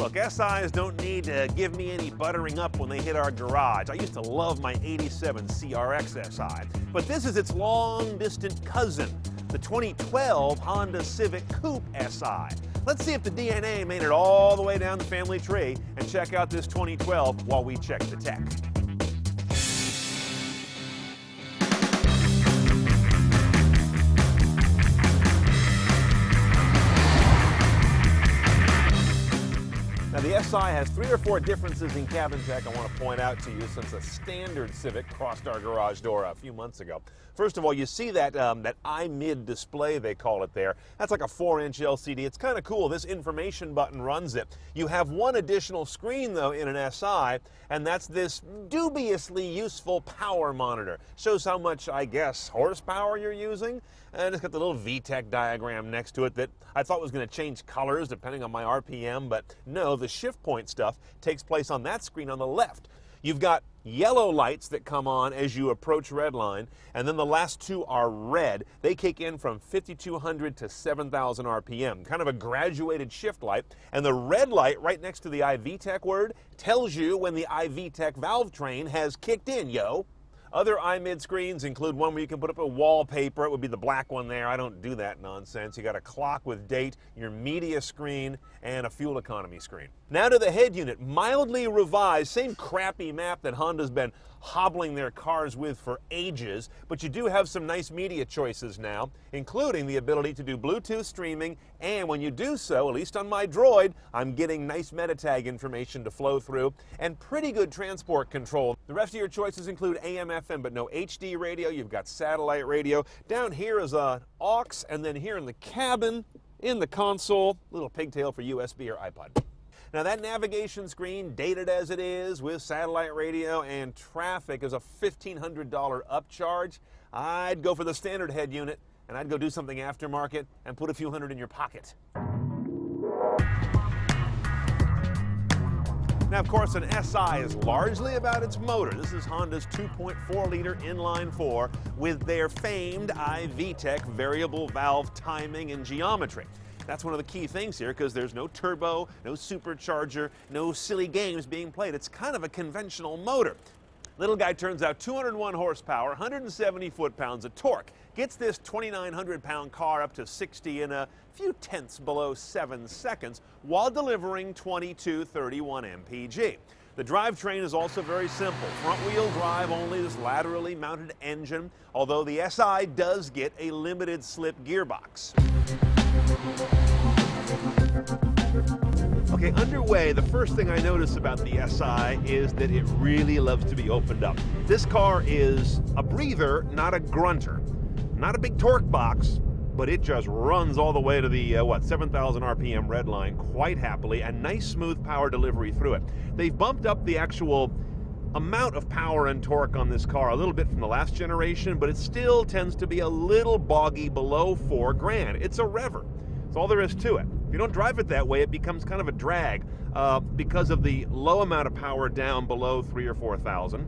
Look, SIs don't need to give me any buttering up when they hit our garage. I used to love my '87 CRX SI, but this is its long-distant cousin, the 2012 Honda Civic Coupe SI. Let's see if the DNA made it all the way down the family tree and check out this 2012 while we check the tech. Now, the SI has 3 or 4 differences in cabin tech I want to point out to you since a standard Civic crossed our garage door a few months ago. First of all, you see that iMid display, they call it there. That's like a 4-inch LCD. It's kind of cool. This information button runs it. You have one additional screen, though, in an SI, and that's this dubiously useful power monitor. Shows how much, I guess, horsepower you're using. And it's got the little VTEC diagram next to it that I thought was going to change colors depending on my RPM, but no, the shift point stuff takes place on that screen on the left. You've got yellow lights that come on as you approach redline, and then the last 2 are red. They kick in from 5,200 to 7,000 RPM, kind of a graduated shift light. And the red light right next to the iVTEC word tells you when the iVTEC valve train has kicked in, yo. Other iMid screens include one where you can put up a wallpaper. It would be the black one there. I don't do that nonsense. You got a clock with date, your media screen, and a fuel economy screen. Now to the head unit, mildly revised, same crappy map that Honda's been hobbling their cars with for ages, but you do have some nice media choices now, including the ability to do Bluetooth streaming, and when you do so, at least on my Droid, I'm getting nice Metatag information to flow through, and pretty good transport control. The rest of your choices include AM, FM, but no HD radio. You've got satellite radio. Down here is an aux, and then here in the cabin, in the console, little pigtail for USB or iPod. Now that navigation screen, dated as it is, with satellite radio and traffic, is a $1,500 upcharge. I'd go for the standard head unit, and I'd go do something aftermarket and put a few hundred in your pocket. Now, of course, an SI is largely about its motor. This is Honda's 2.4-liter inline-4 with their famed iVTEC variable valve timing and geometry. That's one of the key things here because there's no turbo, no supercharger, no silly games being played. It's kind of a conventional motor. Little guy turns out 201 horsepower, 170 foot-pounds of torque. Gets this 2,900-pound car up to 60 in a few tenths below 7 seconds while delivering 2231 mpg. The drivetrain is also very simple. Front-wheel drive only, this laterally mounted engine, although the SI does get a limited slip gearbox. Okay, underway, the first thing I notice about the SI is that it really loves to be opened up. This car is a breather, not a grunter. Not a big torque box, but it just runs all the way to the, 7,000 RPM red line quite happily, and nice smooth power delivery through it. They've bumped up the actual amount of power and torque on this car a little bit from the last generation, but it still tends to be a little boggy below 4 grand. It's a rever. That's all there is to it. If you don't drive it that way, it becomes kind of a drag because of the low amount of power down below 3,000 or 4,000.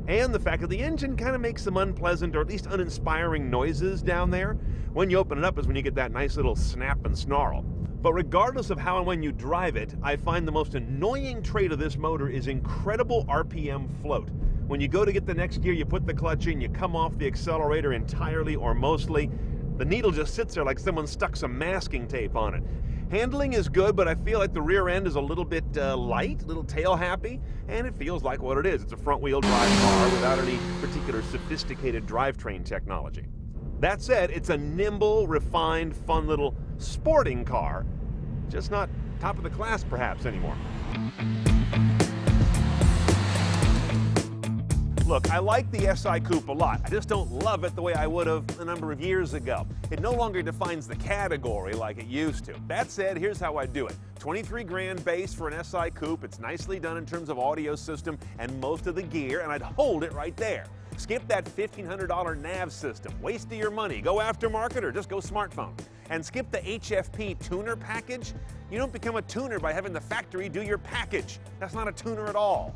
And the fact that the engine kind of makes some unpleasant or at least uninspiring noises down there. When you open it up is when you get that nice little snap and snarl. But regardless of how and when you drive it, I find the most annoying trait of this motor is incredible RPM float. When you go to get the next gear, you put the clutch in, you come off the accelerator entirely or mostly, the needle just sits there like someone stuck some masking tape on it. Handling is good, but I feel like the rear end is a little bit light, a little tail happy, and it feels like what it is. It's a front-wheel drive car without any particular sophisticated drivetrain technology. That said, it's a nimble, refined, fun little sporting car, just not top of the class perhaps anymore. Look, I like the SI Coupe a lot. I just don't love it the way I would have a number of years ago. It no longer defines the category like it used to. That said, here's how I do it. 23 grand base for an SI Coupe. It's nicely done in terms of audio system and most of the gear, and I'd hold it right there. Skip that $1,500 nav system. Waste of your money. Go aftermarket or just go smartphone. And skip the HFP tuner package. You don't become a tuner by having the factory do your package. That's not a tuner at all.